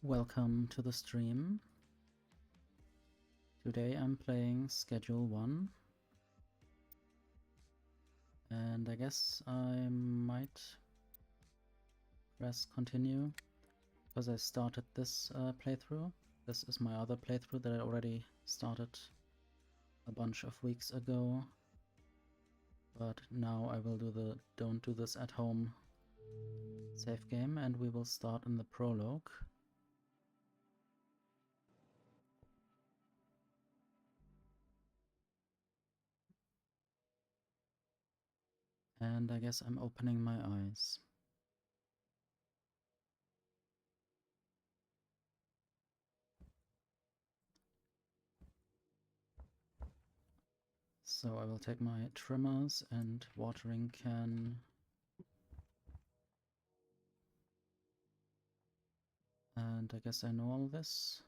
Welcome to the stream. Today I'm playing Schedule 1. And I guess I might press continue because I started this playthrough. This is my other playthrough that I already started a bunch of weeks ago. But now I will do the don't do this at home save game, and we will start in the prologue. And I guess I'm opening my eyes. So I will take my trimmers and watering can. And I guess I know all this.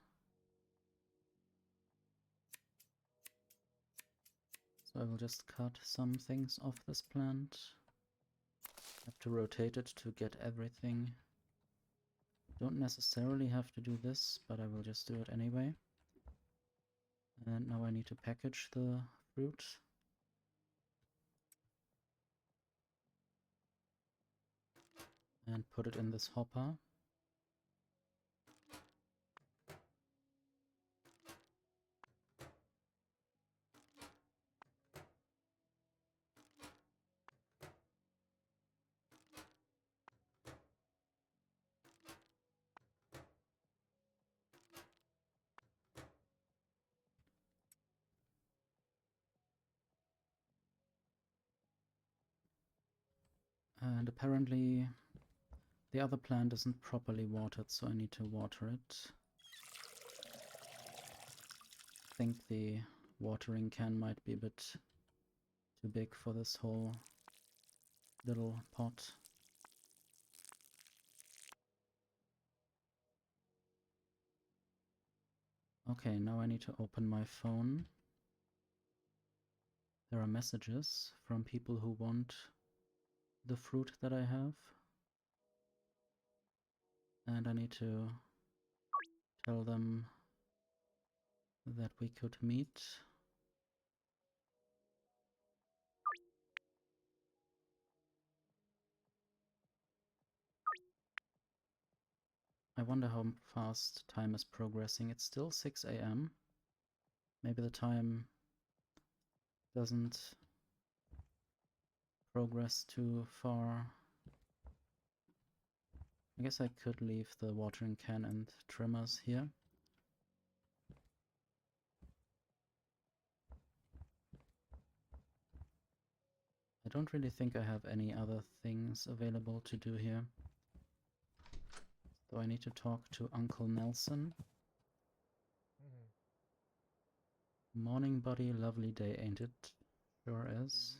So I will just cut some things off this plant. Have to rotate it to get everything. Don't necessarily have to do this, but I will just do it anyway. And now I need to package the fruit. And put it in this hopper. And apparently the other plant isn't properly watered, so I need to water it. I think the watering can might be a bit too big for this whole little pot. Okay, now I need to open my phone. There are messages from people who want the fruit that I have. And I need to tell them that we could meet. I wonder how fast time is progressing. It's still 6 a.m. Maybe the time doesn't progress too far. I guess I could leave the watering can and trimmers here. I don't really think I have any other things available to do here. So I need to talk to Uncle Nelson. Morning, buddy. Lovely day, ain't it? Sure is.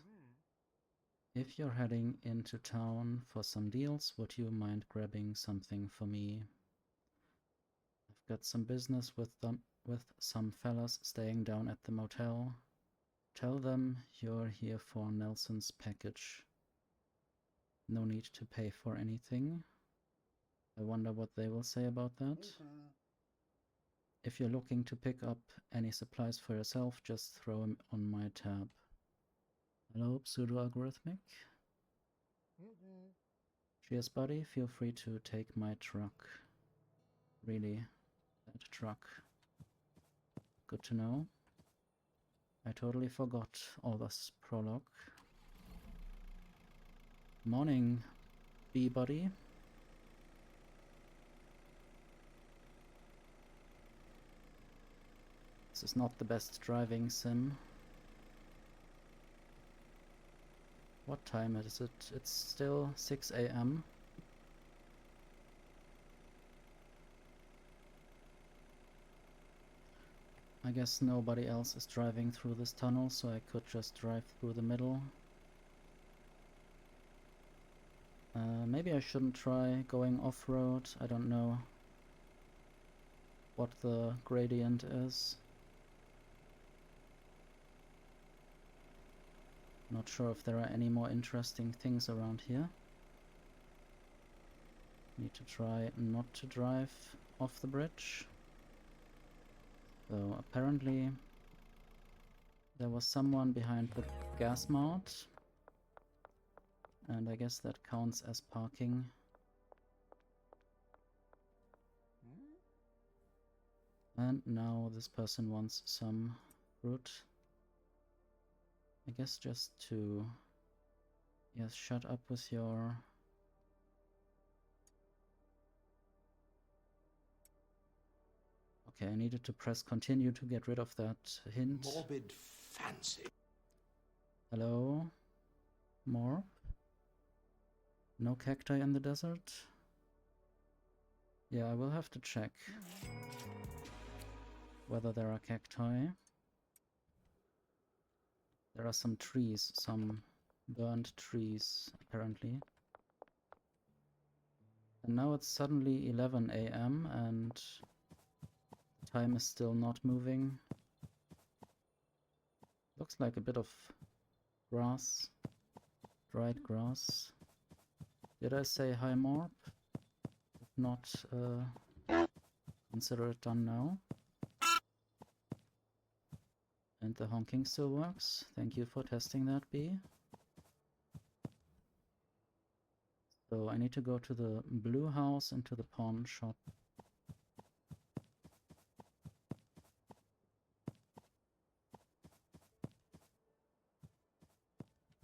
If you're heading into town for some deals, would you mind grabbing something for me? I've got some business with some fellas staying down at the motel. Tell them you're here for Nelson's package. No need to pay for anything. I wonder what they will say about that. If you're looking to pick up any supplies for yourself, just throw them on my tab. Hello, pseudo-algorithmic. Cheers, buddy. Feel free to take my truck. Really, that truck. Good to know. I totally forgot all this prologue. Morning, bee-buddy. This is not the best driving sim. What time is it? It's still 6 a.m. I guess nobody else is driving through this tunnel, so I could just drive through the middle. Maybe I shouldn't try going off-road. I don't know what the gradient is. Not sure if there are any more interesting things around here. Need to try not to drive off the bridge. So apparently there was someone behind the gas mount, and I guess that counts as parking. And now this person wants some fruit. I guess just to... Yes, shut up with your... Okay, I needed to press continue to get rid of that hint. Morbid fancy. Hello? More? No cacti in the desert? Yeah, I will have to check whether there are cacti. There are some trees, some burned trees, apparently. And now it's suddenly 11 AM and time is still not moving. Looks like a bit of grass, dried grass. Did I say hi, Morp? If not, consider it done now. And the honking still works. Thank you for testing that, B. So I need to go to the blue house and to the pawn shop.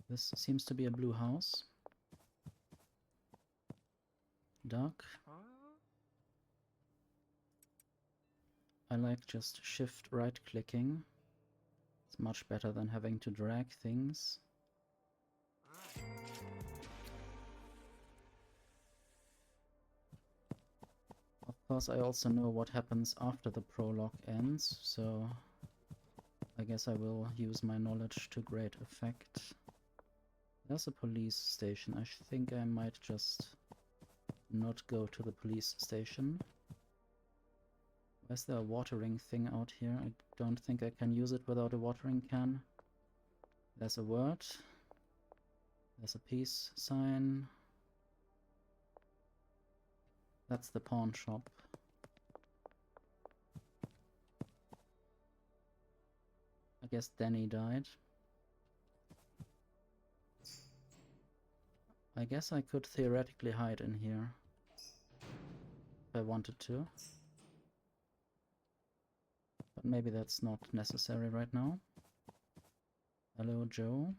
This seems to be a blue house. Dark. I like just shift right clicking. It's much better than having to drag things. Of course, I also know what happens after the prologue ends, so I guess I will use my knowledge to great effect. There's a police station. I think I might just not go to the police station. Is there a watering thing out here? I don't think I can use it without a watering can. There's a word. There's a peace sign. That's the pawn shop. I guess Danny died. I guess I could theoretically hide in here if I wanted to. But maybe that's not necessary right now. Hello, Joe.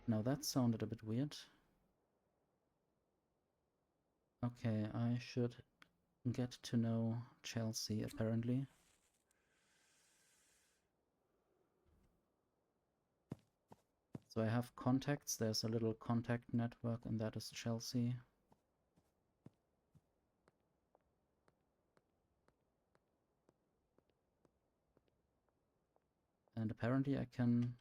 Now that sounded a bit weird. Okay, I should get to know Chelsea, apparently. So I have contacts. There's a little contact network, and that is Chelsea. And apparently I can...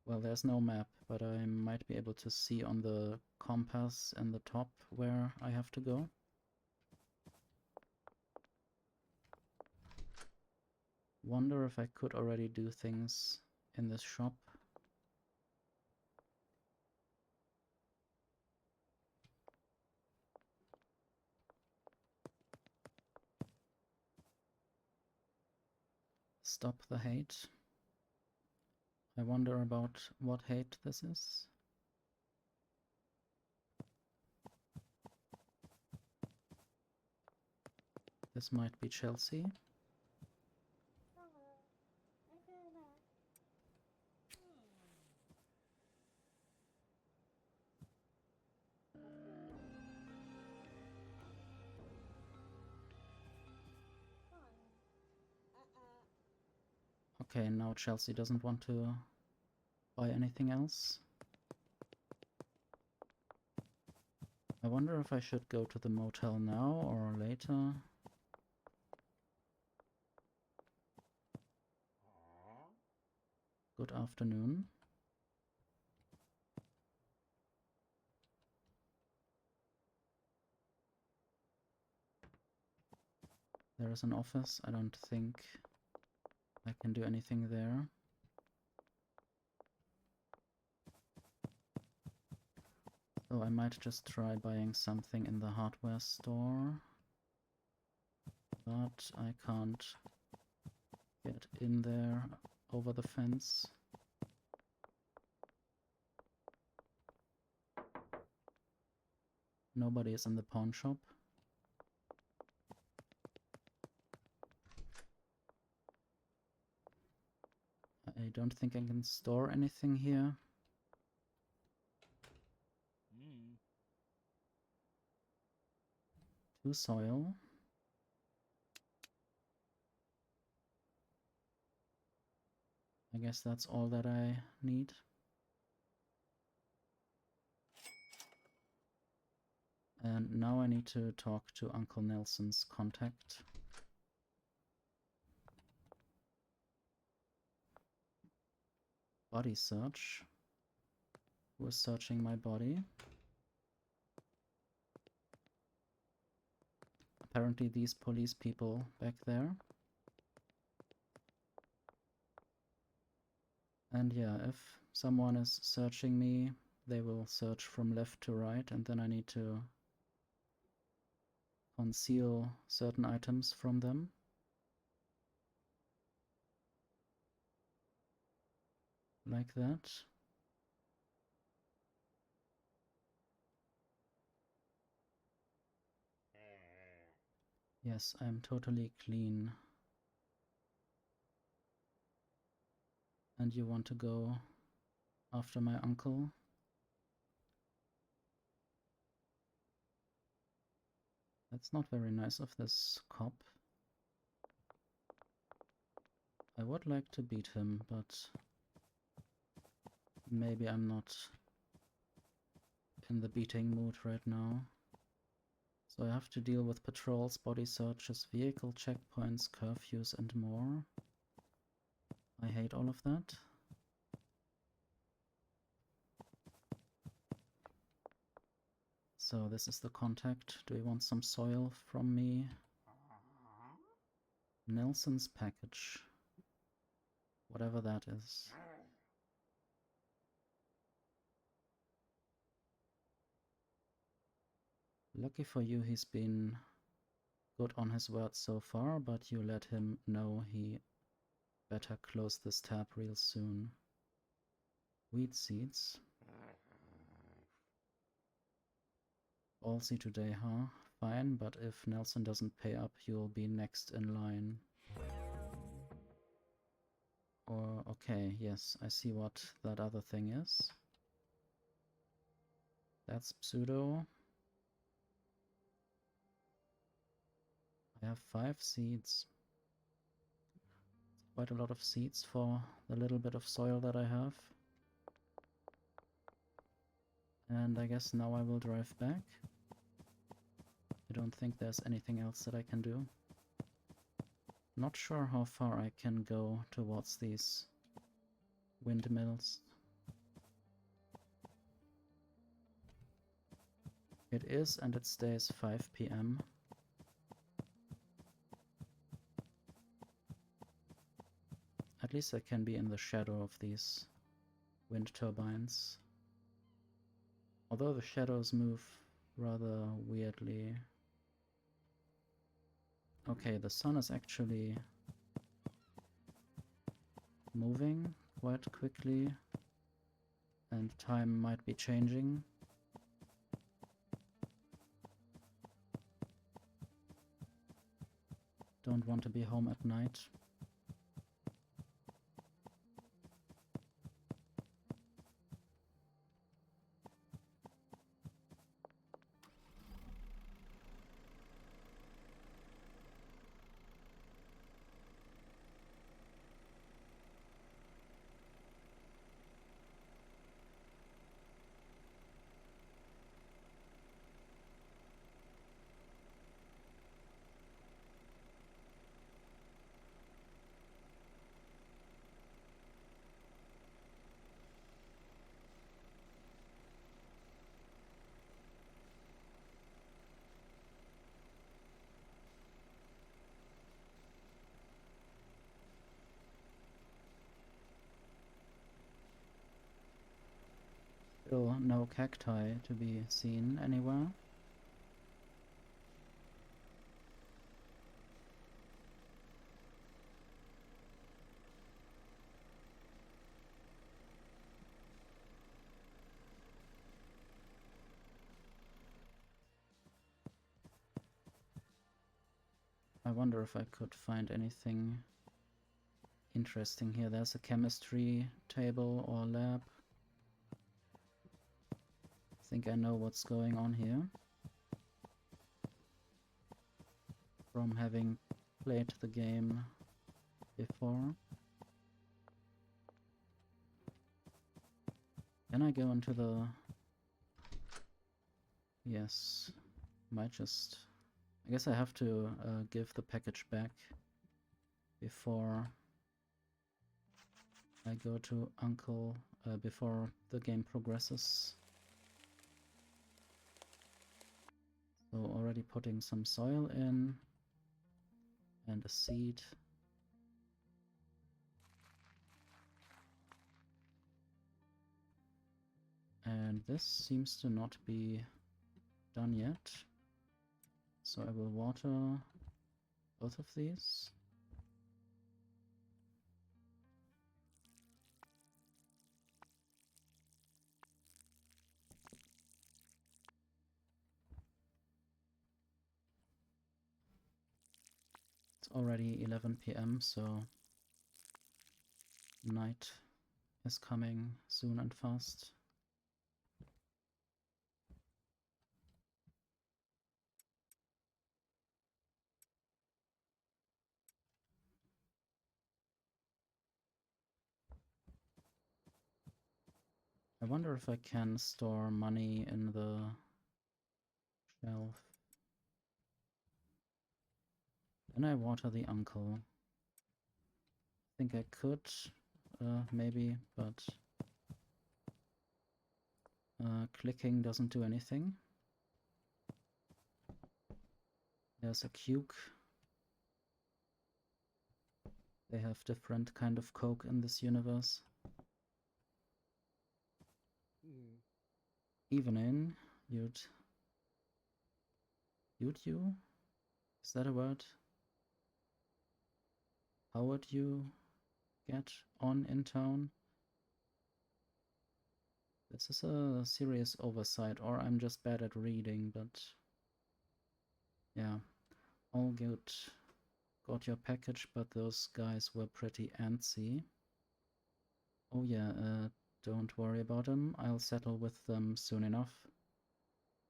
Well, there's no map, but I might be able to see on the compass in the top where I have to go. Wonder if I could already do things in this shop. Stop the hate. I wonder about what hate this is. This might be Chelsea. Okay, now Chelsea doesn't want to buy anything else. I wonder if I should go to the motel now or later. Good afternoon. There is an office. I don't think I can do anything there. So I might just try buying something in the hardware store. But I can't get in there over the fence. Nobody is in the pawn shop. I don't think I can store anything here. To soil. I guess that's all that I need. And now I need to talk to Uncle Nelson's contact. Body search. Who is searching my body? Apparently these police people back there. And yeah, if someone is searching me, they will search from left to right, and then I need to conceal certain items from them. Like that. Yes, I'm totally clean. And you want to go after my uncle? That's not very nice of this cop. I would like to beat him, but maybe I'm not in the beating mood right now. So I have to deal with patrols, body searches, vehicle checkpoints, curfews, and more. I hate all of that. So this is the contact. Do you want some soil from me? Nelson's package. Whatever that is. Lucky for you, he's been good on his word so far, but you let him know he better close this tab real soon. Weed seeds. Ballsy today, huh? Fine, but if Nelson doesn't pay up, you'll be next in line. Or, okay, yes, I see what that other thing is. That's pseudo. I have 5 seeds. Quite a lot of seeds for the little bit of soil that I have. And I guess now I will drive back. I don't think there's anything else that I can do. Not sure how far I can go towards these windmills. It is, and it stays 5 p.m. At least I can be in the shadow of these wind turbines. Although the shadows move rather weirdly. Okay, the sun is actually moving quite quickly, and time might be changing. Don't want to be home at night. Still no cacti to be seen anywhere. I wonder if I could find anything interesting here. There's a chemistry table or lab. I think I know what's going on here from having played the game before. Can I go into the... Yes, might just... I guess I have to give the package back before I go to Uncle, before the game progresses. So already putting some soil in and a seed. And this seems to not be done yet. So I will water both of these. It's already 11 p.m. so night is coming soon and fast. I wonder if I can store money in the shelf. Can I water the uncle? I think I could, maybe, but clicking doesn't do anything. There's a Cuke. They have different kind of Coke in this universe. Evening, you'd you? Is that a word? How would you get on in town? This is a serious oversight, or I'm just bad at reading, but yeah, all good. Got your package, but those guys were pretty antsy. Oh yeah, don't worry about them. I'll settle with them soon enough.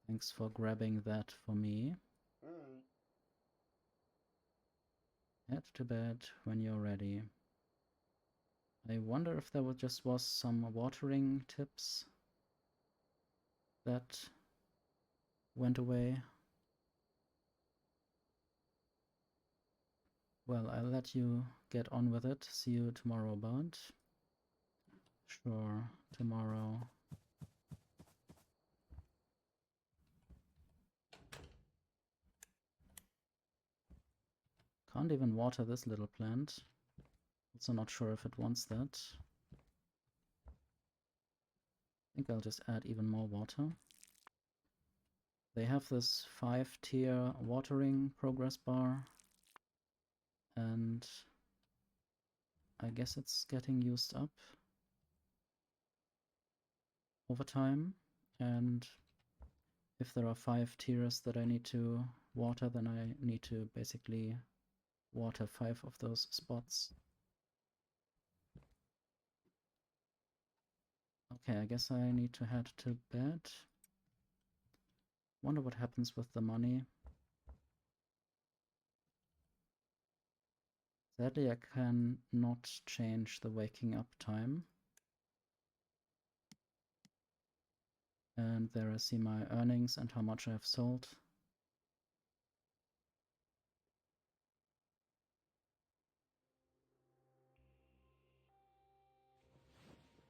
Thanks for grabbing that for me. Head to bed when you're ready. I wonder if there just was some watering tips that went away. Well, I'll let you get on with it. See you tomorrow, bud. Sure, tomorrow. Can't even water this little plant. Also not sure if it wants that. I think I'll just add even more water. They have this 5-tier watering progress bar, and I guess it's getting used up over time, and if there are 5 tiers that I need to water, then I need to basically water 5 of those spots. Okay, I guess I need to head to bed. Wonder what happens with the money. Sadly, I can not change the waking up time. And there I see my earnings and how much I have sold.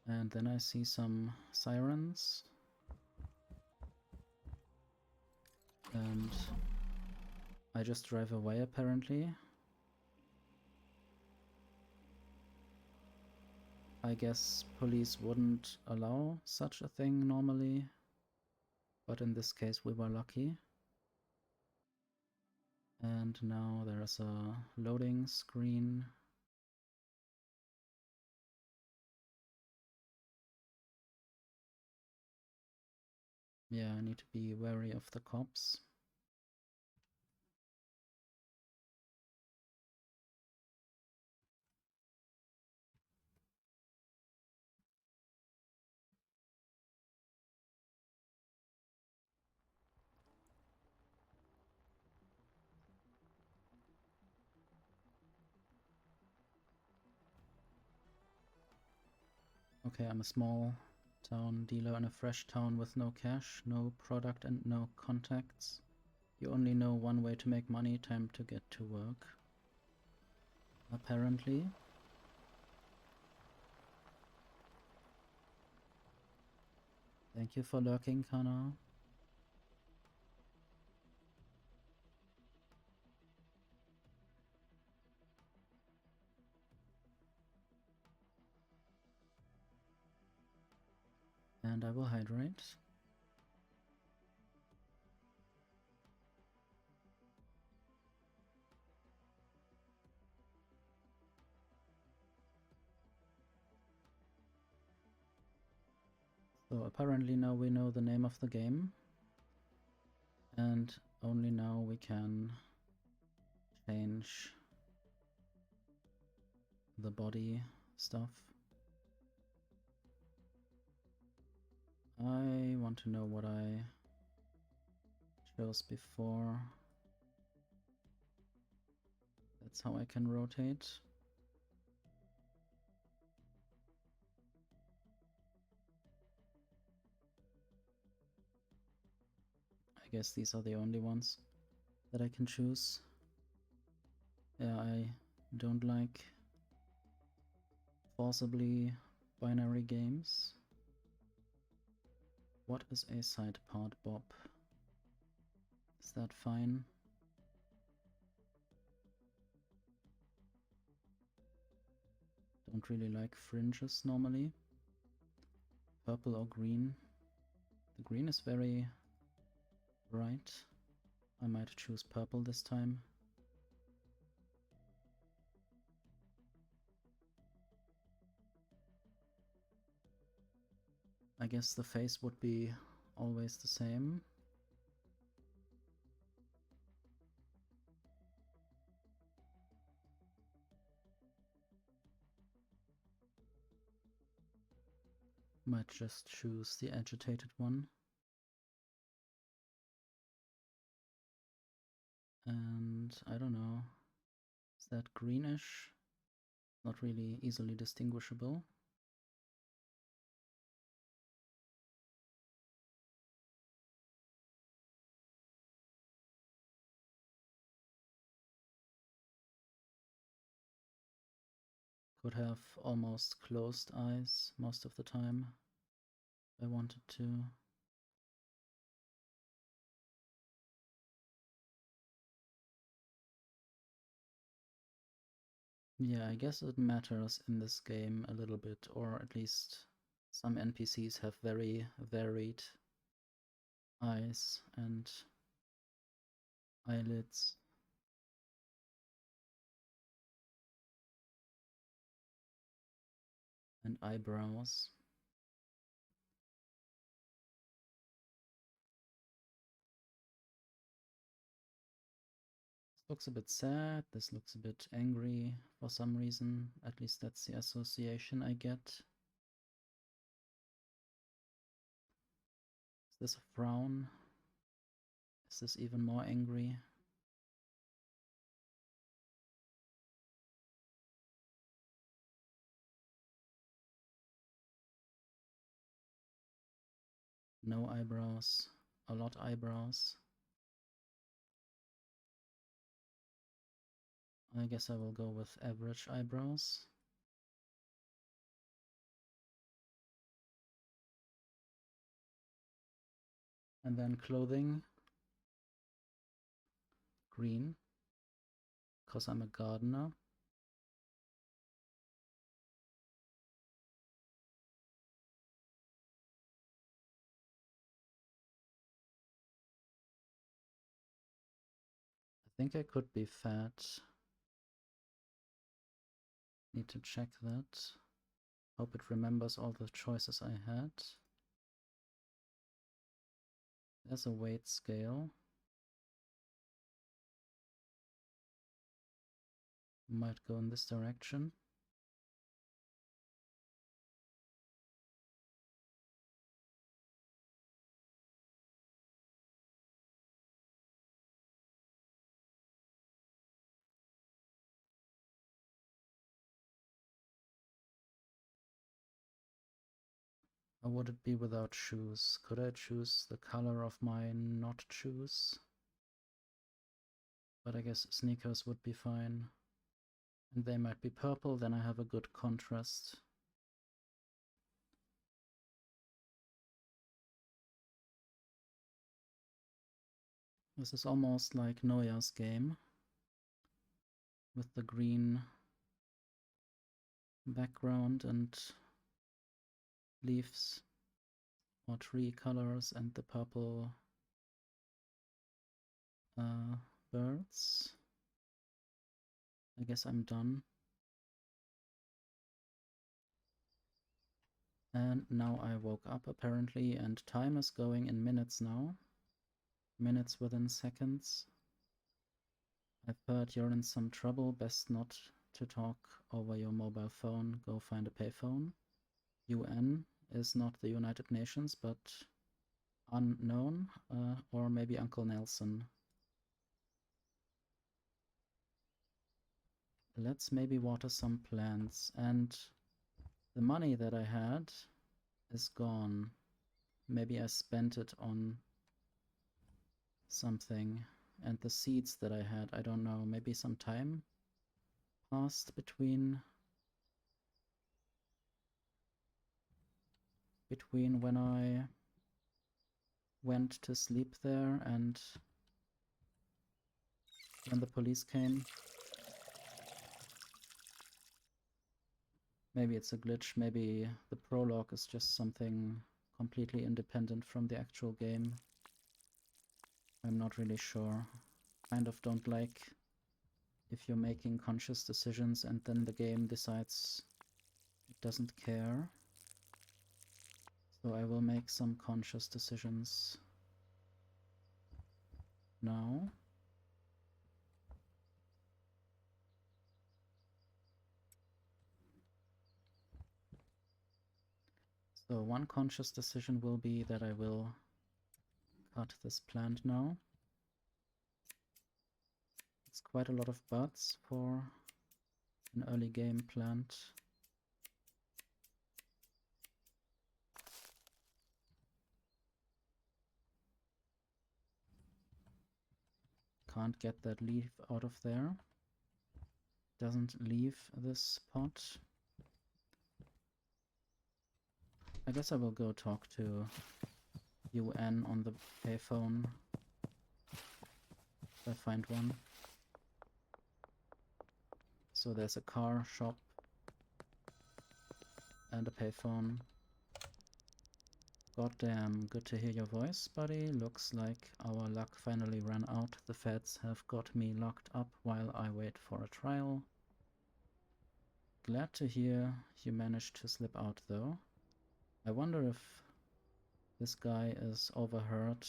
And then I see some sirens. And I just drive away apparently. I guess police wouldn't allow such a thing normally, but in this case we were lucky. And now there's a loading screen. Yeah, I need to be wary of the cops. Okay, I'm a small town dealer in a fresh town with no cash, no product and no contacts. You only know one way to make money, time to get to work. Apparently. Thank you for lurking, Kana. And I will hydrate. So apparently now we know the name of the game. And only now we can change the body stuff. I want to know what I chose before. That's how I can rotate. I guess these are the only ones that I can choose. Yeah, I don't like forcibly binary games. What is a side part, Bob? Is that fine? Don't really like fringes normally. Purple or green? The green is very bright. I might choose purple this time. I guess the face would be always the same. Might just choose the agitated one. And I don't know, is that greenish? Not really easily distinguishable. Could have almost closed eyes most of the time if I wanted to. Yeah, I guess it matters in this game a little bit, or at least some NPCs have very varied eyes and eyelids. And eyebrows. This looks a bit sad, this looks a bit angry for some reason, at least that's the association I get. Is this a frown? Is this even more angry? No eyebrows, a lot eyebrows. I guess I will go with average eyebrows. And then clothing. Green, because I'm a gardener. think I could be fat. Need to check that. Hope it remembers all the choices I had. There's a weight scale. Might go in this direction. Or would it be without shoes? Could I choose the color of my not shoes? But I guess sneakers would be fine. And they might be purple, then I have a good contrast. This is almost like Noya's game, with the green background and leaves or tree colors and the purple birds. I guess I'm done. And now I woke up apparently, and time is going in minutes now. Minutes within seconds. I've heard you're in some trouble, best not to talk over your mobile phone, go find a payphone. UN is not the United Nations, but unknown, or maybe Uncle Nelson. Let's maybe water some plants, and the money that I had is gone. Maybe I spent it on something, and the seeds that I had, I don't know, maybe some time passed between when I went to sleep there and when the police came. Maybe it's a glitch, maybe the prologue is just something completely independent from the actual game. I'm not really sure. Kind of don't like if you're making conscious decisions and then the game decides it doesn't care. So I will make some conscious decisions now. So one conscious decision will be that I will cut this plant now. It's quite a lot of buds for an early game plant. Can't get that leaf out of there. Doesn't leave this pot. I guess I will go talk to UN on the payphone if I find one. So there's a car shop and a payphone. Goddamn, good to hear your voice, buddy. Looks like our luck finally ran out. The feds have got me locked up while I wait for a trial. Glad to hear you managed to slip out, though. I wonder if this guy is overheard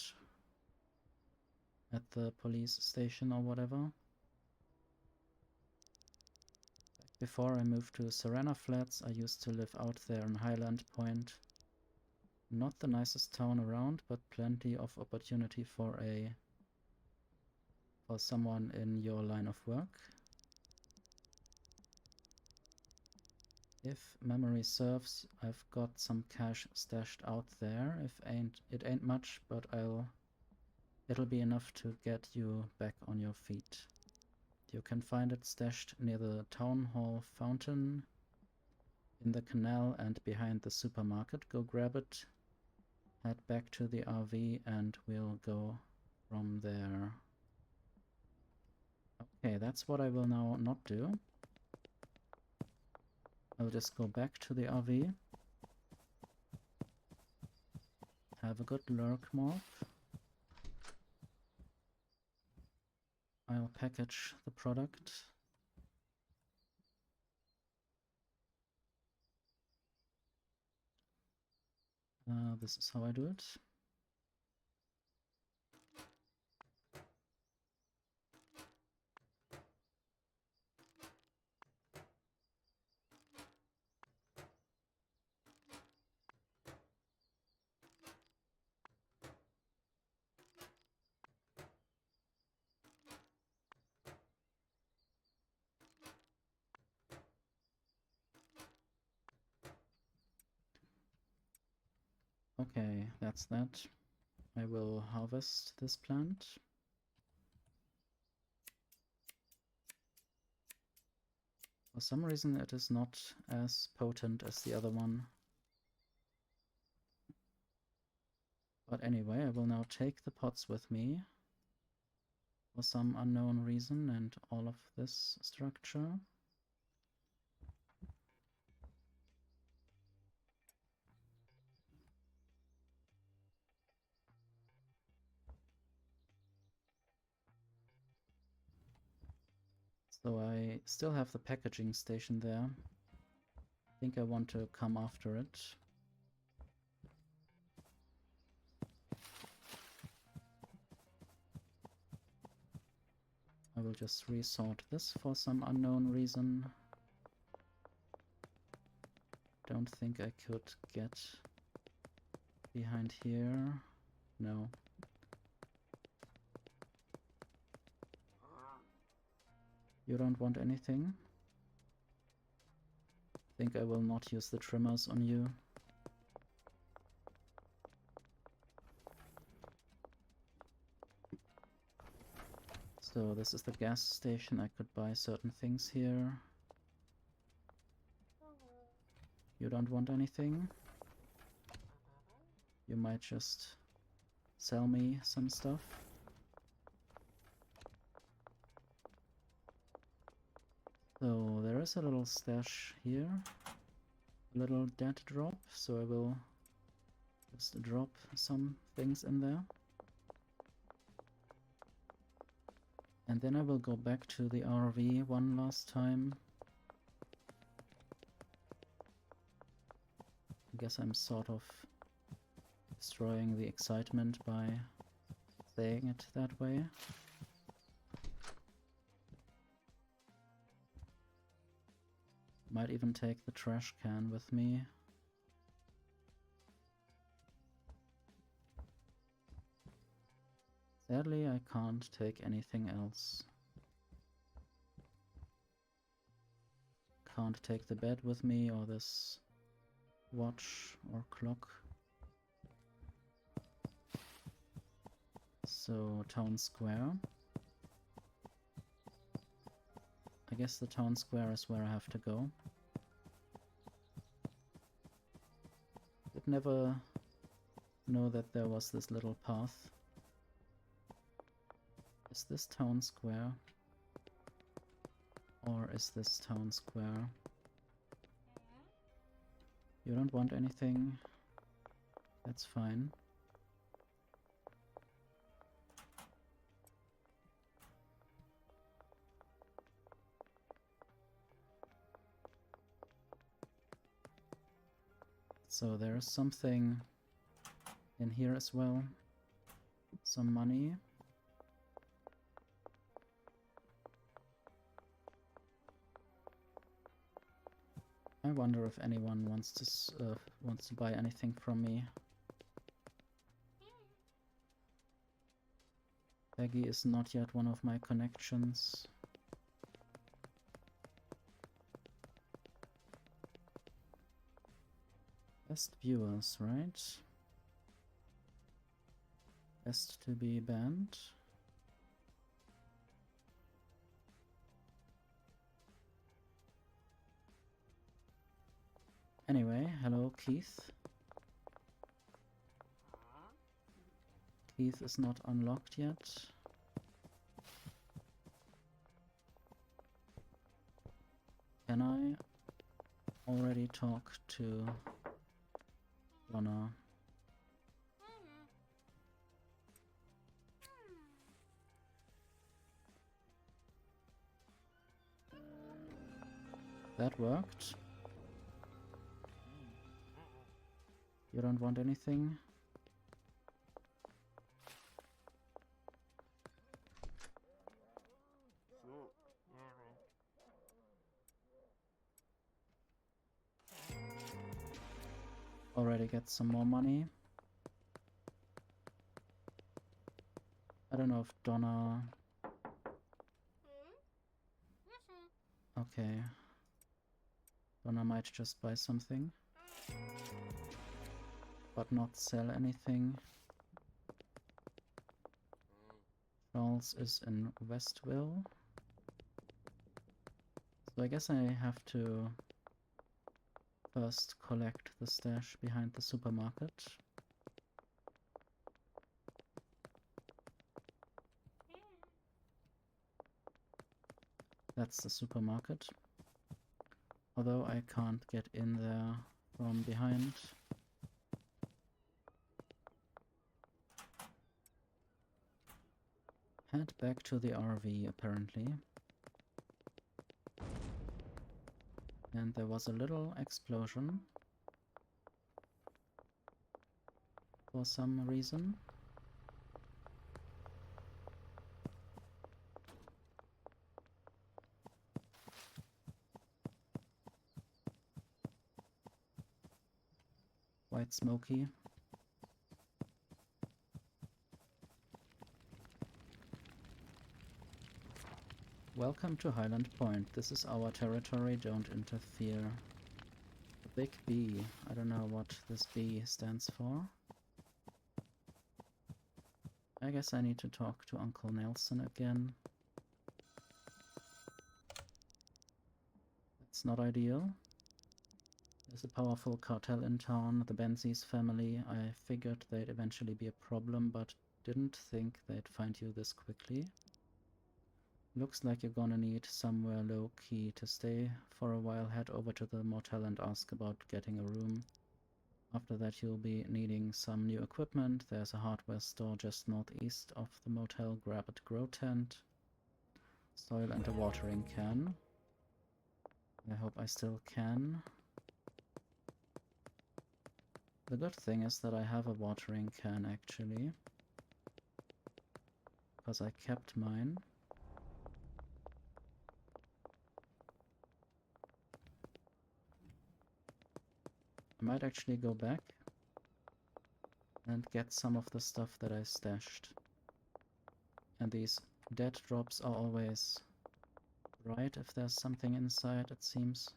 at the police station or whatever. Before I moved to Serena Flats, I used to live out there in Highland Point. Not the nicest town around, but plenty of opportunity for someone in your line of work. If memory serves, I've got some cash stashed out there. It ain't much, but it'll be enough to get you back on your feet. You can find it stashed near the town hall fountain, in the canal, and behind the supermarket. Go grab it. Head back to the RV and we'll go from there. Okay, that's what I will now not do. I'll just go back to the RV. Have a good lurk morph. I'll now package the product. This is how I do it. Okay, that's that. I will harvest this plant. For some reason it is not as potent as the other one. But anyway, I will now take the pots with me for some unknown reason and all of this structure. So I still have the packaging station there. I think I want to come after it. I will just resort this for some unknown reason. Don't think I could get behind here. No. You don't want anything? Think I will not use the trimmers on you. So this is the gas station. I could buy certain things here. You don't want anything? You might just sell me some stuff. So there is a little stash here, a little dead drop, so I will just drop some things in there. And then I will go back to the RV one last time. I guess I'm sort of destroying the excitement by saying it that way. Might even take the trash can with me. Sadly, I can't take anything else. Can't take the bed with me or this watch or clock. So, town square. I guess the town square is where I have to go. Did never know that there was this little path. Is this town square? Or is this town square? You don't want anything? That's fine. So there is something in here as well. Some money. I wonder if anyone wants to buy anything from me. Peggy is not yet one of my connections. Best viewers, right? Best to be banned. Anyway, hello Keith. Keith is not unlocked yet. Can I already talk to Lana? That worked. You don't want anything? Already get some more money. I don't know if Donna... Okay. Donna might just buy something. But not sell anything. Charles is in Westville. So I guess I have to first collect the stash behind the supermarket. That's the supermarket. Although I can't get in there from behind. Head back to the RV, apparently. And there was a little explosion. For some reason. Quite smoky. Welcome to Highland Point. This is our territory, don't interfere. The big B. I don't know what this B stands for. I guess I need to talk to Uncle Nelson again. That's not ideal. There's a powerful cartel in town, the Benzies family. I figured they'd eventually be a problem, but didn't think they'd find you this quickly. Looks like you're gonna need somewhere low-key to stay for a while. Head over to the motel and ask about getting a room. After that you'll be needing some new equipment. There's a hardware store just northeast of the motel. Grab a grow tent, soil and a watering can. I hope I still can. The good thing is that I have a watering can actually, because I kept mine. I might actually go back and get some of the stuff that I stashed. And these dead drops are always right if there's something inside, it seems.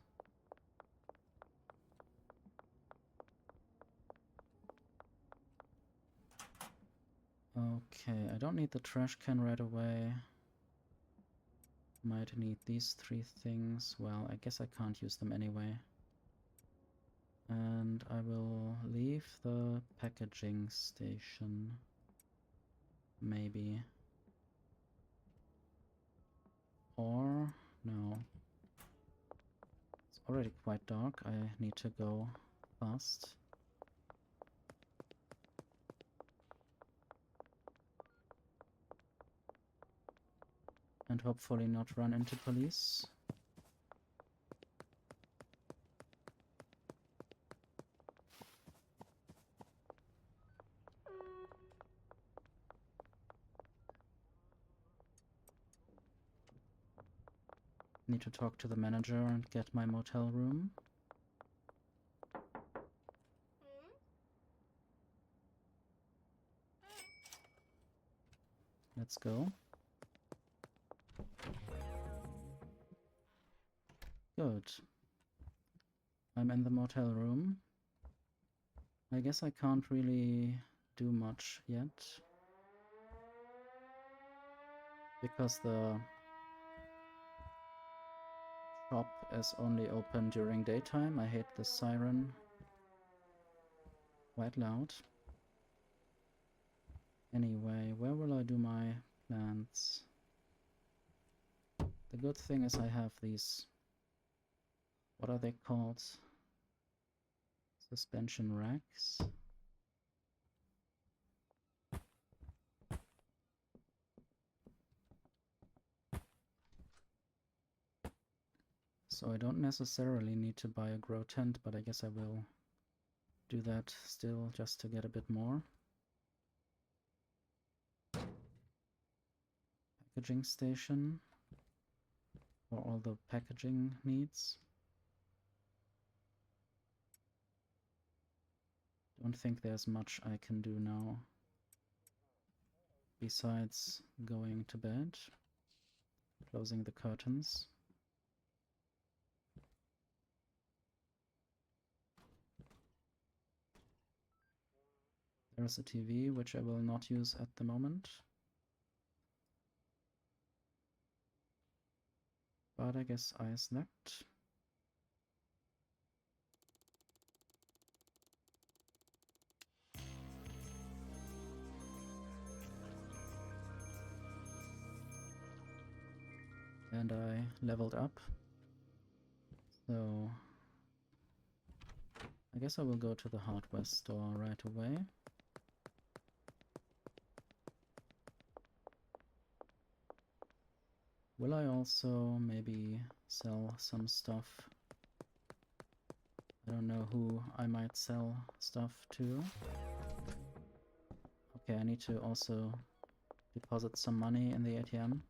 Okay, I don't need the trash can right away. Might need these 3 things. Well, I guess I can't use them anyway. And I will leave the packaging station. Maybe. Or... no. It's already quite dark. I need to go fast. And hopefully not run into police. Need to talk to the manager and get my motel room. Let's go. Good. I'm in the motel room. I guess I can't really do much yet. Because the shop is only open during daytime. I hate the siren. Quite loud. Anyway, where will I do my plants? The good thing is I have these... what are they called? Suspension racks. So I don't necessarily need to buy a grow tent, but I guess I will do that still just to get a bit more. Packaging station for all the packaging needs. Don't think there's much I can do now besides going to bed, closing the curtains. There's a TV, which I will not use at the moment. But I guess I slept. And I leveled up. So I guess I will go to the hardware store right away. Will I also maybe sell some stuff? I don't know who I might sell stuff to. Okay, I need to also deposit some money in the ATM.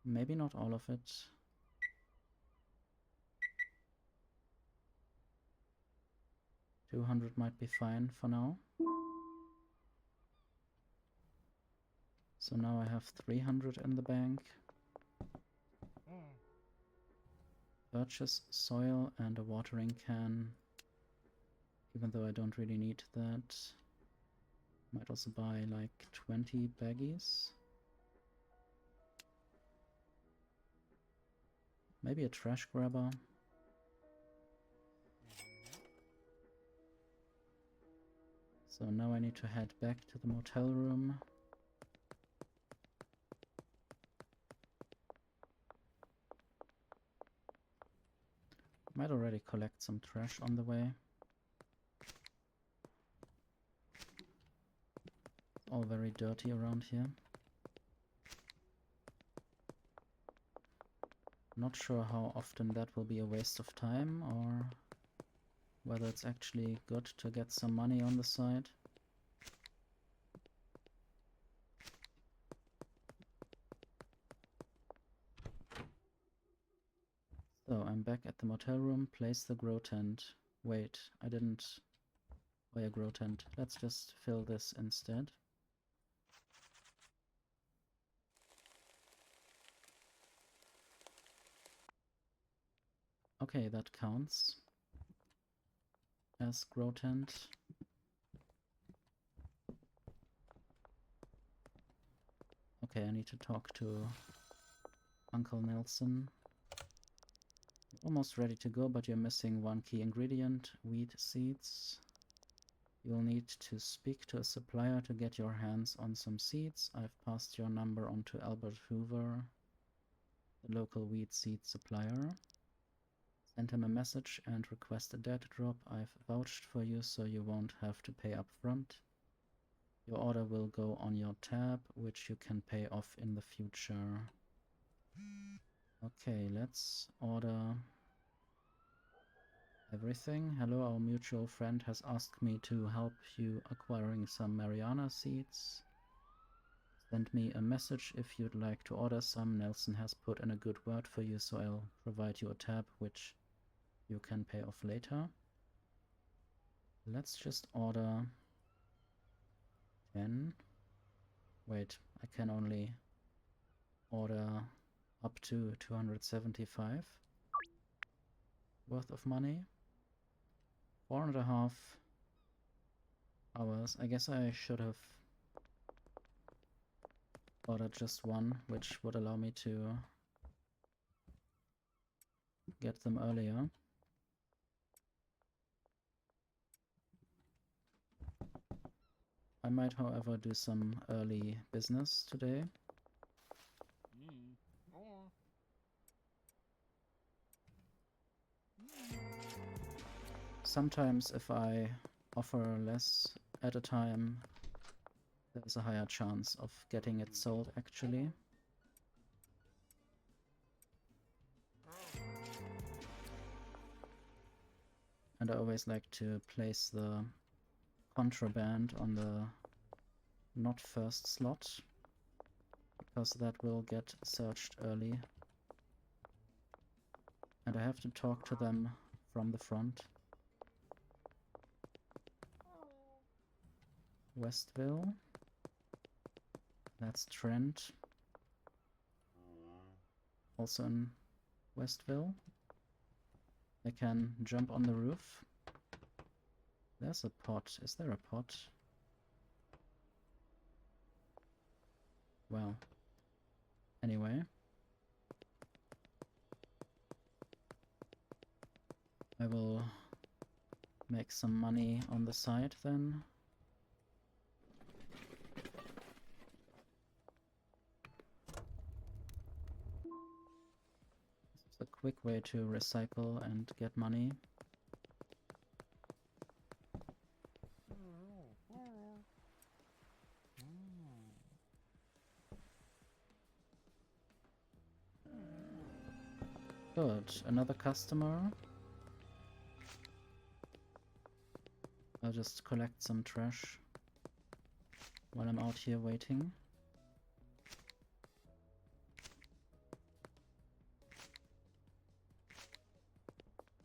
Maybe not all of it. $200 might be fine for now. So now I have 300 in the bank. Purchase soil and a watering can, even though I don't really need that. Might also buy like 20 baggies. Maybe a trash grabber. So now I need to head back to the motel room. Might already collect some trash on the way. It's all very dirty around here. Not sure how often that will be a waste of time, or whether it's actually good to get some money on the side. So I'm back at the motel room. Place the grow tent. Wait, I didn't buy a grow tent. Let's just fill this instead. Okay, that counts as grow tent. Okay, I need to talk to Uncle Nelson. Almost ready to go, but you're missing one key ingredient, wheat seeds. You'll need to speak to a supplier to get your hands on some seeds. I've passed your number on to Albert Hoover, the local wheat seed supplier. Send him a message and request a dead drop. I've vouched for you, so you won't have to pay up front. Your order will go on your tab, which you can pay off in the future. Okay, let's order everything. Hello, our mutual friend has asked me to help you acquiring some Mariana seeds. Send me a message if you'd like to order some. Nelson has put in a good word for you, so I'll provide you a tab which you can pay off later. Let's just order 10. Wait, I can only order up to 275 worth of money. 4.5 hours. I guess I should have ordered just one, which would allow me to get them earlier. I might, however, do some early business today. Sometimes if I offer less at a time, there's a higher chance of getting it sold actually. And I always like to place the contraband on the not first slot, because that will get searched early. And I have to talk to them from the front. Westville. That's Trent. Also in Westville. I can jump on the roof. There's a pot. Is there a pot? Well. Anyway. I will make some money on the side then. It's a quick way to recycle and get money. Good, another customer. I'll just collect some trash while I'm out here waiting.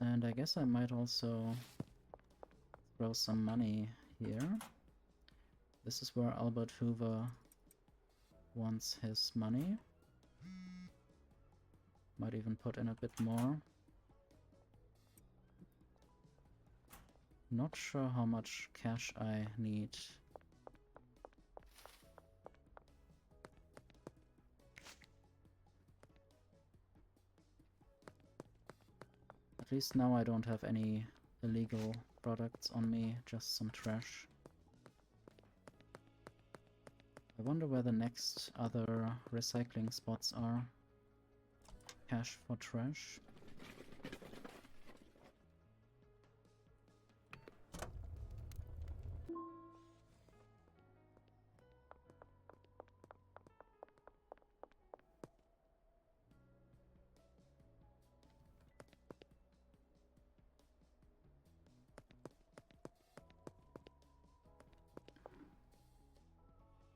And I guess I might also throw some money here. This is where Albert Hoover wants his money. Might even put in a bit more. Not sure how much cash I need. At least now I don't have any illegal products on me, just some trash. I wonder where the next other recycling spots are. Cash for trash.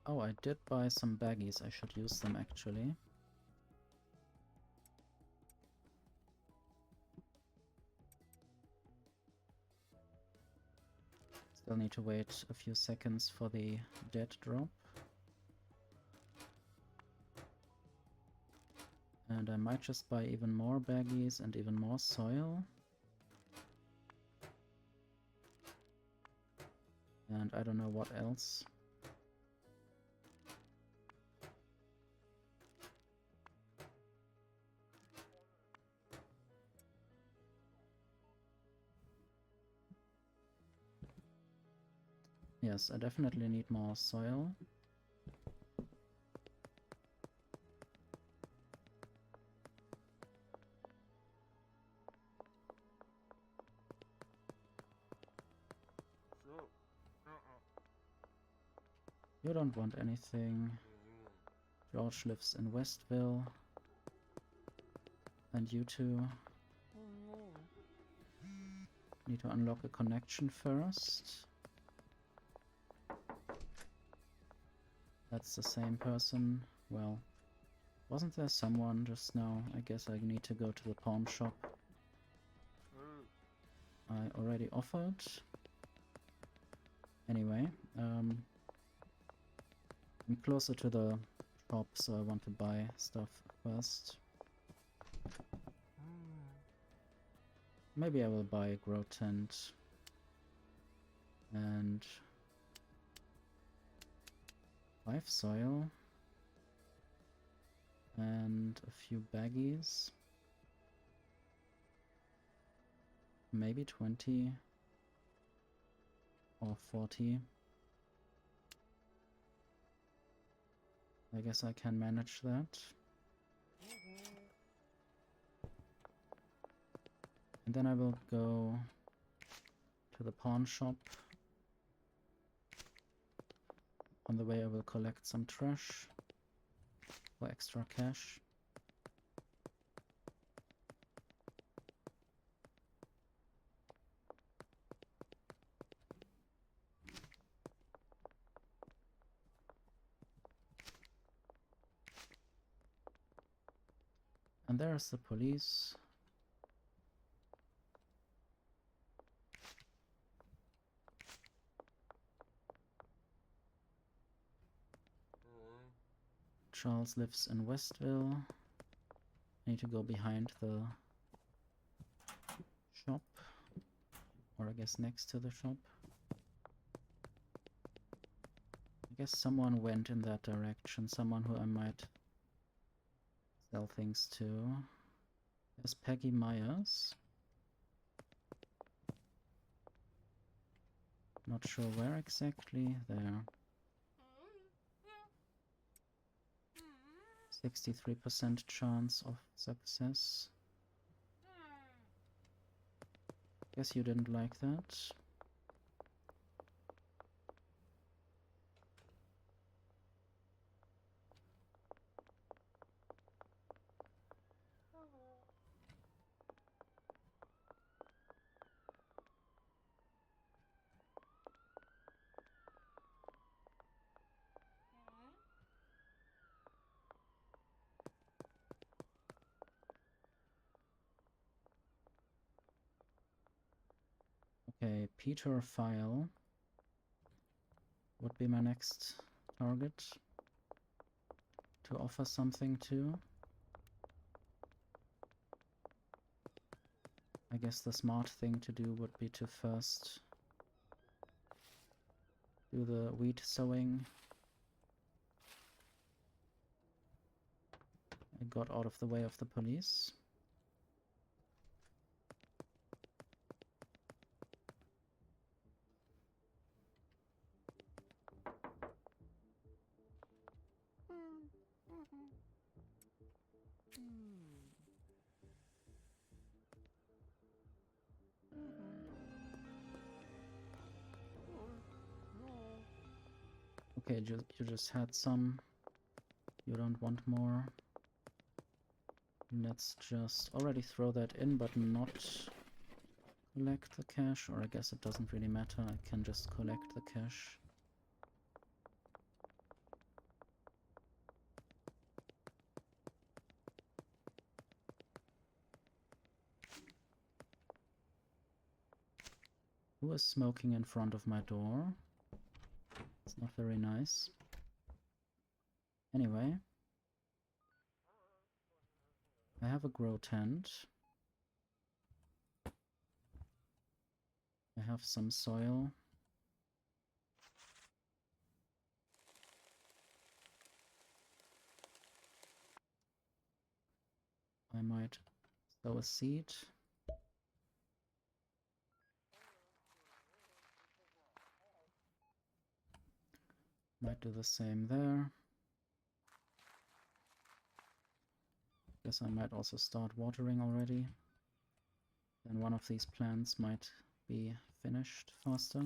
Oh, I did buy some baggies. I should use them actually. Still need to wait a few seconds for the dead drop. And I might just buy even more baggies and even more soil. And I don't know what else. Yes, I definitely need more soil. You don't want anything. George lives in Westville. And you two need to unlock a connection first. That's the same person. Well, wasn't there someone just now? I guess I need to go to the pawn shop. I already offered. Anyway, I'm closer to the shop, so I want to buy stuff first. Maybe I will buy a grow tent and 5 soil and a few baggies. Maybe 20 or 40. I guess I can manage that. And then I will go to the pawn shop. On the way I will collect some trash for extra cash. And there's the police. Charles lives in Westville. I need to go behind the shop. Or I guess next to the shop. I guess someone went in that direction. Someone who I might sell things to. There's Peggy Myers. Not sure where exactly. There. 63% chance of success. Guess you didn't like that. Okay, Peter File would be my next target to offer something to. I guess the smart thing to do would be to first do the wheat sowing. I got out of the way of the police. Okay, you just had some. You don't want more. Let's just already throw that in, but not collect the cash. Or I guess it doesn't really matter. I can just collect the cash. Who is smoking in front of my door? It's not very nice. Anyway. I have a grow tent. I have some soil. I might sow a seed. Might do the same there. Guess I might also start watering already. Then one of these plants might be finished faster.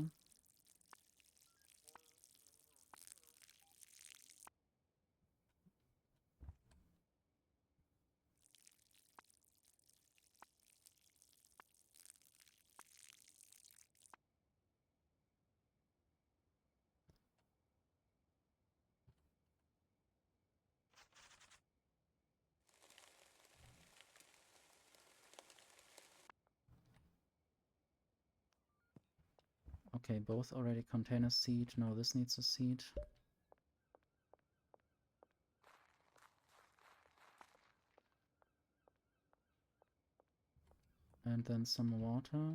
Okay, both already contain a seed. No, this needs a seed. And then some water.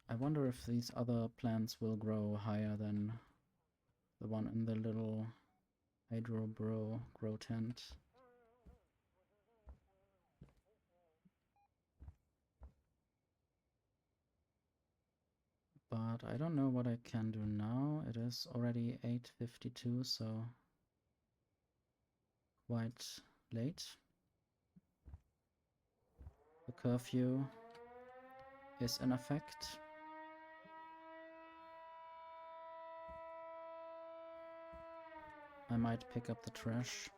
I wonder if these other plants will grow higher than the one in the little grow tent. But I don't know what I can do now. It is already 8:52, so quite late. The curfew is in effect. I might pick up the trash.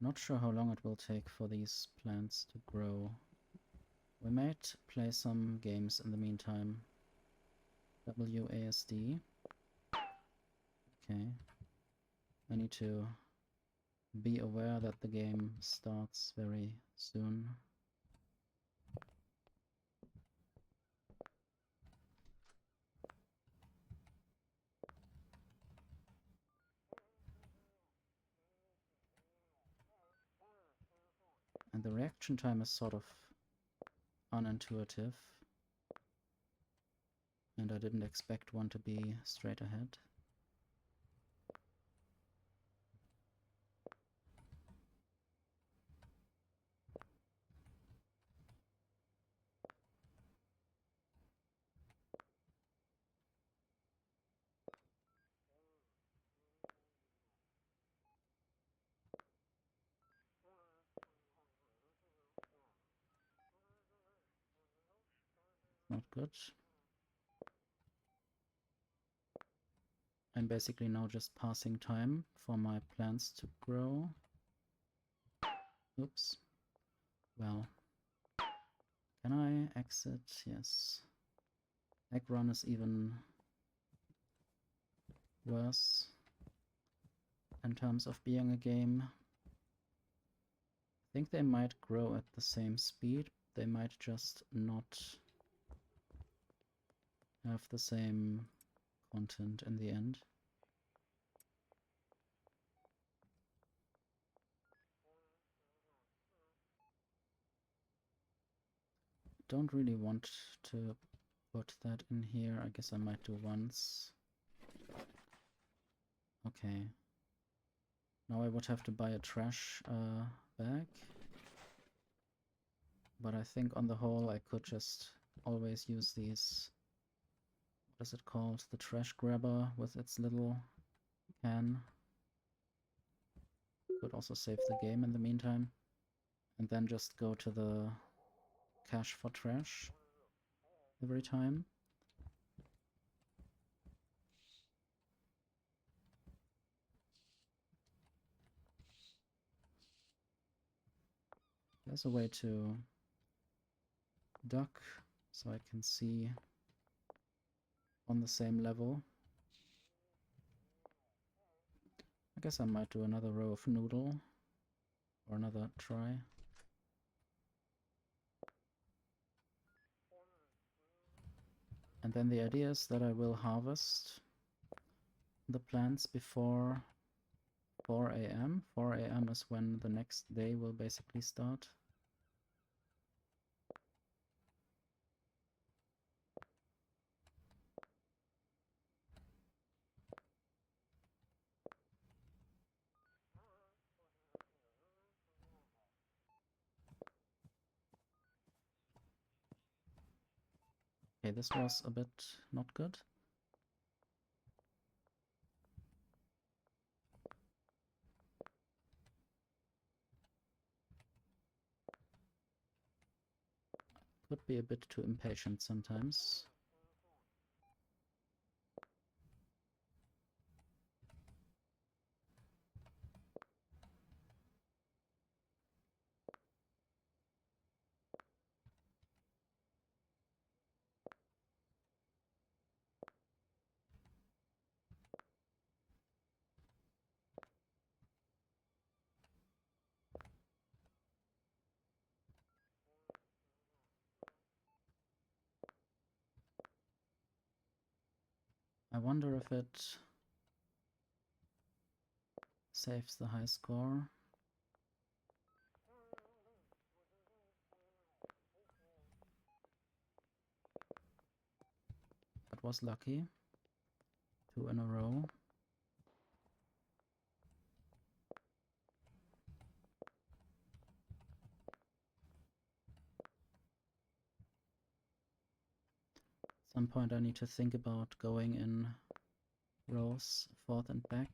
Not sure how long it will take for these plants to grow. We might play some games in the meantime. WASD. Okay. I need to be aware that the game starts very soon. And the reaction time is sort of unintuitive. And I didn't expect one to be straight ahead. Not good. I'm basically now just passing time for my plants to grow. Oops. Well, can I exit? Yes. Egg run is even worse in terms of being a game. I think they might grow at the same speed. They might just not have the same content in the end. Don't really want to put that in here. I guess I might do once. Okay. Now I would have to buy a trash bag. But I think on the whole I could just always use these, what is it called? The trash grabber with its little can. Could also save the game in the meantime. And then just go to the cache for trash every time. There's a way to duck so I can see on the same level. I guess I might do another row of noodle or another try. And then the idea is that I will harvest the plants before 4 a.m. 4 a.m. is when the next day will basically start. Okay, this was a bit not good. Could be a bit too impatient sometimes. I wonder if it saves the high score. That was lucky. 2 in a row. At some point I need to think about going in rows forth and back.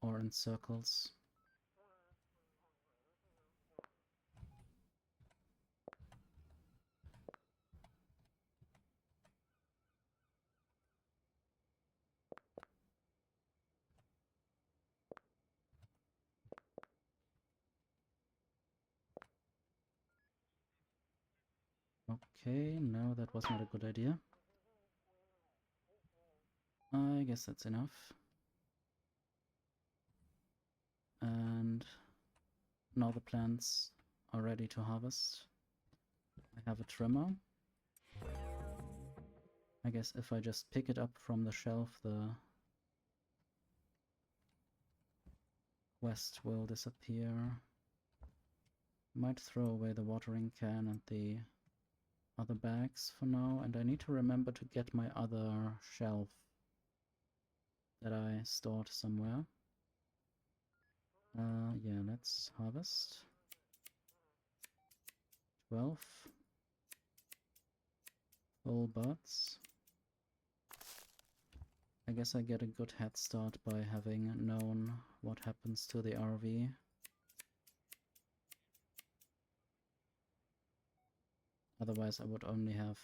Or in circles. Okay, no, that was not a good idea. I guess that's enough. And now the plants are ready to harvest. I have a trimmer. I guess if I just pick it up from the shelf, the quest will disappear. Might throw away the watering can and the other bags for now, and I need to remember to get my other shelf that I stored somewhere. Yeah, let's harvest. 12 full buds. I guess I get a good head start by having known what happens to the RV. Otherwise I would only have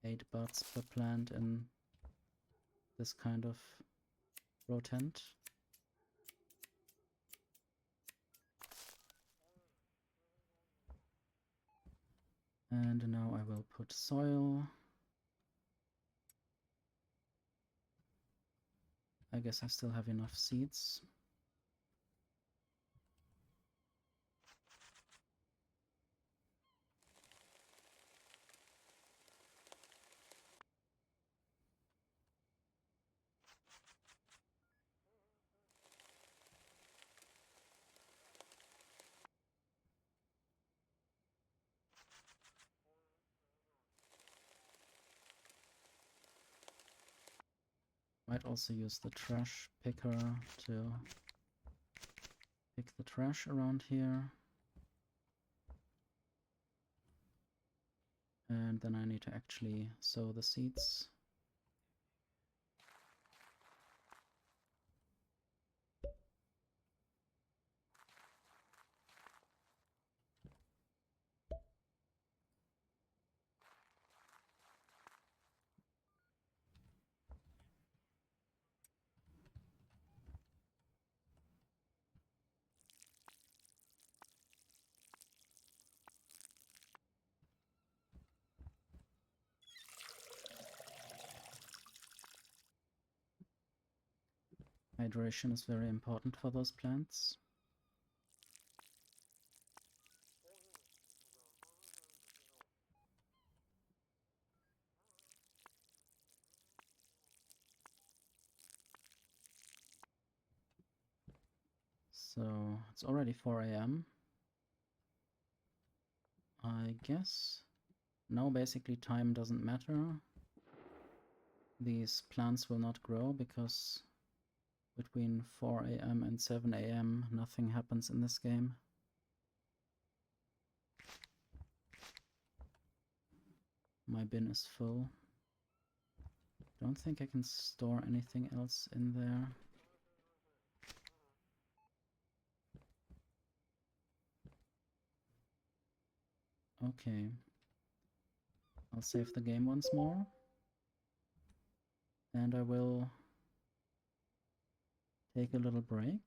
8 buds per plant in this kind of grow tent. And now I will put soil. I guess I still have enough seeds. Might also use the trash picker to pick the trash around here. And then I need to actually sow the seeds. Hydration is very important for those plants. So it's already 4 AM. I guess now basically time doesn't matter. These plants will not grow because between 4 AM and 7 AM nothing happens in this game. My bin is full. Don't think I can store anything else in there. Okay. I'll save the game once more. And I will take a little break.